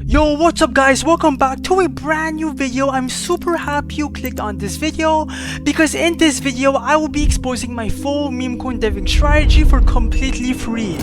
Yo, what's up guys, welcome back to a brand new video. I'm super happy you clicked on this video because in this video I will be exposing my full meme coin deving strategy for completely free.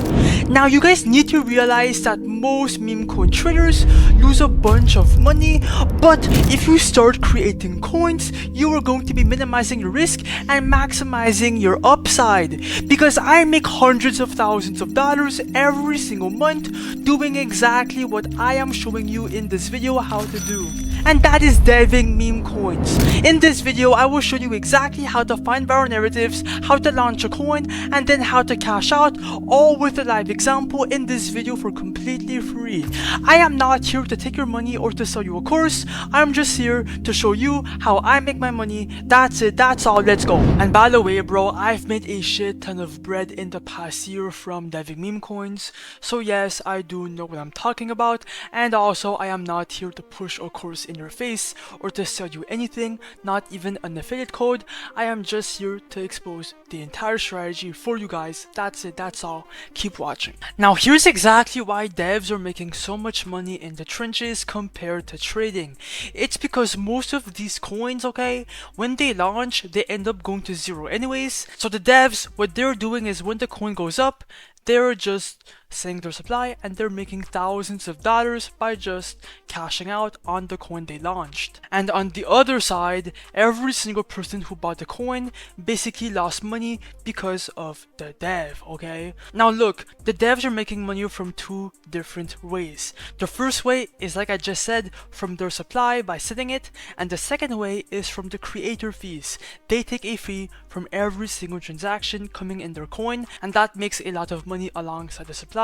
Now you guys need to realize that most meme coin traders lose a bunch of money, but if you start creating coins, you are going to be minimizing your risk and maximizing your upside, because I make hundreds of thousands of dollars every single month doing exactly what I am showing you in this video how to do, and that is deving meme coins. In this video I will show you exactly how to find viral narratives, how to launch a coin, and then how to cash out, all with a live example in this video for completely free. I am not here to take your money or to sell you a course. I'm just here to show you how I make my money. That's it, that's all, let's go. And by the way bro, I've made a shit ton of bread in the past year from deving meme coins, so yes, I do know what I'm talking about. And also, I am not here to push a course in your face or to sell you anything, not even an affiliate code. I am just here to expose the entire strategy for you guys. That's it, that's all. Keep watching. Now here's exactly why devs are making so much money in the trenches compared to trading. It's because most of these coins, okay, when they launch, they end up going to zero anyways. So the devs, what they're doing is when the coin goes up, they're just selling their supply and they're making thousands of dollars by just cashing out on the coin they launched. And on the other side, every single person who bought the coin basically lost money because of the dev, okay? Now look, the devs are making money from two different ways. The first way is, like I just said, from their supply by selling it, and the second way is from the creator fees. They take a fee from every single transaction coming in their coin, and that makes a lot of money alongside the supply.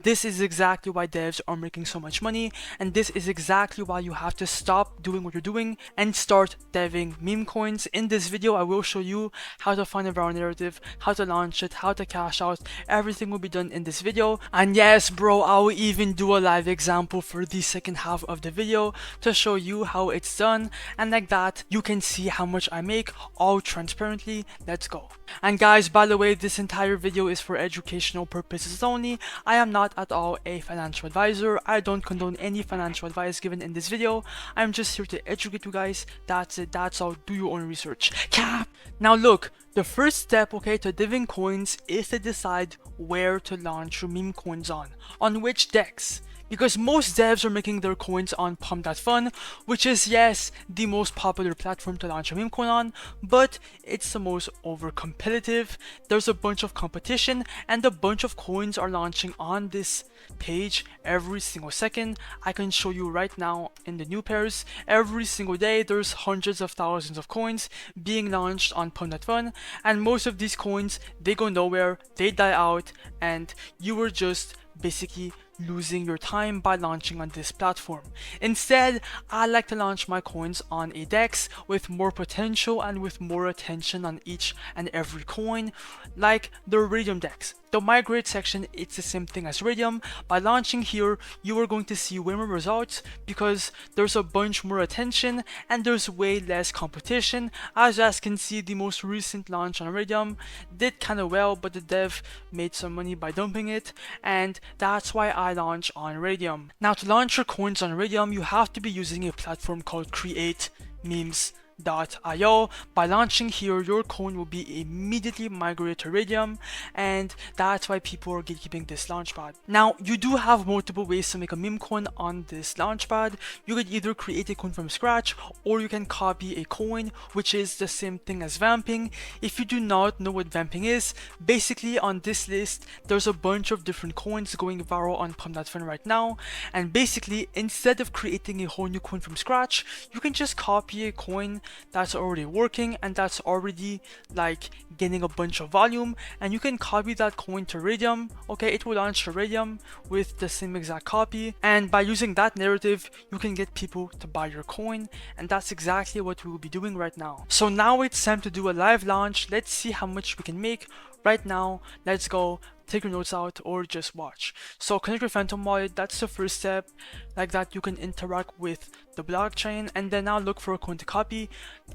This is exactly why devs are making so much money, and this is exactly why you have to stop doing what you're doing and start deving meme coins. In this video I will show you how to find a viral narrative, how to launch it, how to cash out. Everything will be done in this video, and yes bro, I will even do a live example for the second half of the video to show you how it's done, and like that you can see how much I make all transparently. Let's go. And guys, by the way, this entire video is for educational purposes only. I am not at all a financial advisor. I don't condone any financial advice given in this video. I'm just here to educate you guys. That's it, that's all. Do your own research. Cap! Now look, the first step, okay, to deving coins is to decide where to launch your meme coins on which DEX. Because most devs are making their coins on Pump.Fun, which is, yes, the most popular platform to launch a meme coin on, but it's the most over competitive. There's a bunch of competition and a bunch of coins are launching on this page every single second. I can show you right now in the new pairs. Every single day there's hundreds of thousands of coins being launched on Pump.Fun, and most of these coins, they go nowhere, they die out, and you were just basically losing your time by launching on this platform. Instead, I like to launch my coins on a DEX with more potential and with more attention on each and every coin, like the Radium DEX. The migrate section, it's the same thing as Radium. By launching here, you are going to see way more results because there's a bunch more attention and there's way less competition. As you guys can see, the most recent launch on Radium did kind of well, but the dev made some money by dumping it, and that's why I launch on Radium. Now to launch your coins on Radium, you have to be using a platform called Create Memes.io. By launching here, your coin will be immediately migrated to Radium, and that's why people are gatekeeping this launchpad. Now, you do have multiple ways to make a meme coin on this launchpad. You could either create a coin from scratch, or you can copy a coin, which is the same thing as vamping. If you do not know what vamping is, basically on this list, there's a bunch of different coins going viral on Pump.Fun right now, and basically, instead of creating a whole new coin from scratch, you can just copy a coin that's already working and that's already like getting a bunch of volume, and you can copy that coin to Radium. Okay, it will launch to Radium with the same exact copy, and by using that narrative you can get people to buy your coin, and that's exactly what we will be doing right now. So now it's time to do a live launch. Let's see how much we can make right now. Let's go. Take your notes out or just watch. So connect your Phantom wallet, that's the first step. Like that you can interact with the blockchain, and then now look for a coin to copy.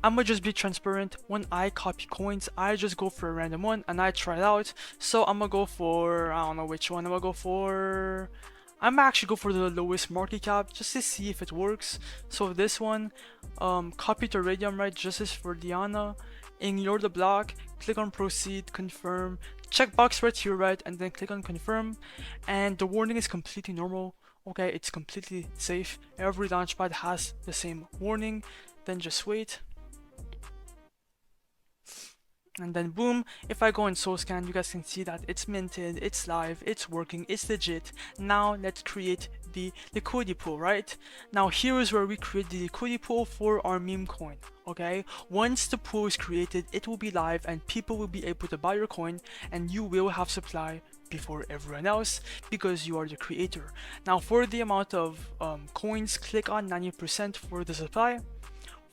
I'm gonna just be transparent. When I copy coins, I just go for a random one and I try it out. So I'm gonna go for, I don't know which one, I'm gonna go for I'm actually go for the lowest market cap just to see if it works. So this one, copy to Radium, right? Justice for Diana. Ignore the block. Click on proceed, confirm. Checkbox right here, right? And then click on confirm. And the warning is completely normal. Okay, it's completely safe. Every launchpad has the same warning. Then just wait. And then boom, if I go in SoulScan, you guys can see that it's minted, it's live, it's working, it's legit. Now let's create the liquidity pool, right? Now here is where we create the liquidity pool for our meme coin, okay? Once the pool is created, it will be live and people will be able to buy your coin and you will have supply before everyone else because you are the creator. Now for the amount of coins, click on 90% for the supply.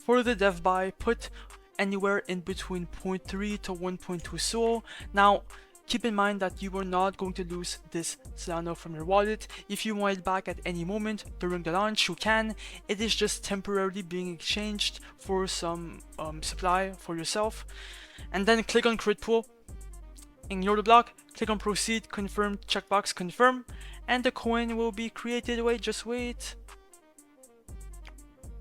For the dev buy, put anywhere in between 0.3 to 1.2 Sol. Now, keep in mind that you are not going to lose this Solana from your wallet. If you want it back at any moment during the launch, you can. It is just temporarily being exchanged for some supply for yourself. And then click on create pool. Ignore the block. Click on proceed, confirm, checkbox, confirm. And the coin will be created. Wait, just wait.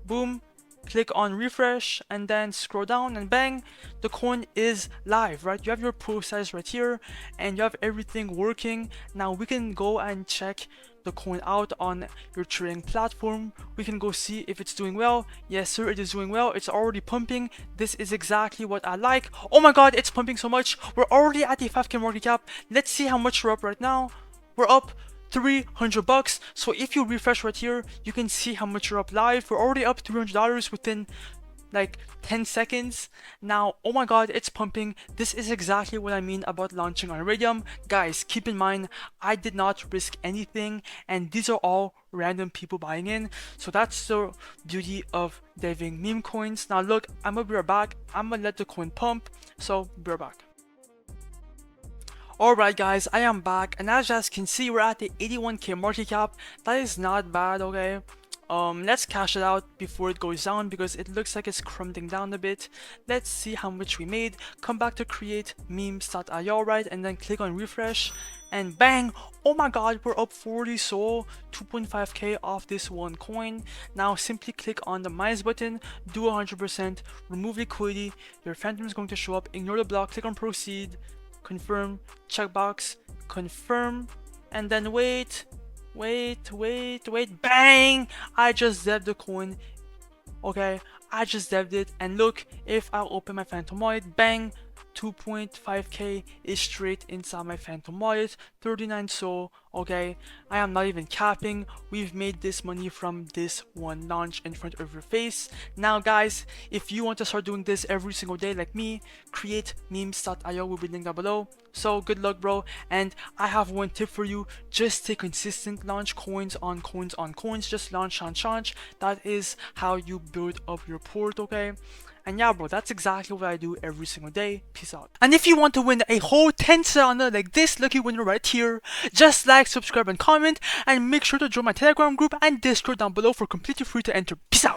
Boom. Click on refresh and then scroll down and bang, the coin is live, right? You have your pool size right here and you have everything working. Now we can go and check the coin out on your trading platform. We can go see if it's doing well. Yes sir, it is doing well. It's already pumping. This is exactly what I like. Oh my god, it's pumping so much. We're already at the 5k market cap. Let's see how much we're up right now. We're up $300. So if you refresh right here, you can see how much you're up live. We're already up $300 within like 10 seconds. Now, oh my god, it's pumping. This is exactly what I mean about launching on Radium. Guys, keep in mind, I did not risk anything and these are all random people buying in. So that's the beauty of deving meme coins. Now look, I'm gonna be right back. I'm gonna let the coin pump. So be right back. Alright guys, I am back and as you guys can see, we're at the 81k market cap. That is not bad, okay? Let's cash it out before it goes down because it looks like it's crumbling down a bit. Let's see how much we made. Come back to create memes.io, right? And then click on refresh and bang, oh my god, we're up 40 Sol, 2.5k off this one coin. Now simply click on the minus button, do 100%, remove liquidity, your phantom is going to show up, ignore the block, click on proceed, confirm, checkbox, confirm, and then wait, bang, I just devved the coin. Okay, I just devved it and look, if I open my phantom wallet, bang, 2.5k is straight inside my phantom wallet, 39 Sol. Okay, I am not even capping. We've made this money from this one launch in front of your face. Now guys, if you want to start doing this every single day like me, create memes.io will be linked down below. So good luck bro, and I have one tip for you. Just stay consistent, launch coins on coins on coins, just launch. That is how you build up your port, okay? And yeah bro, that's exactly what I do every single day. Peace out. And if you want to win a whole 10 Solana like this lucky winner right here, just like, subscribe and comment, and make sure to join my Telegram group and Discord down below for completely free to enter. Peace out.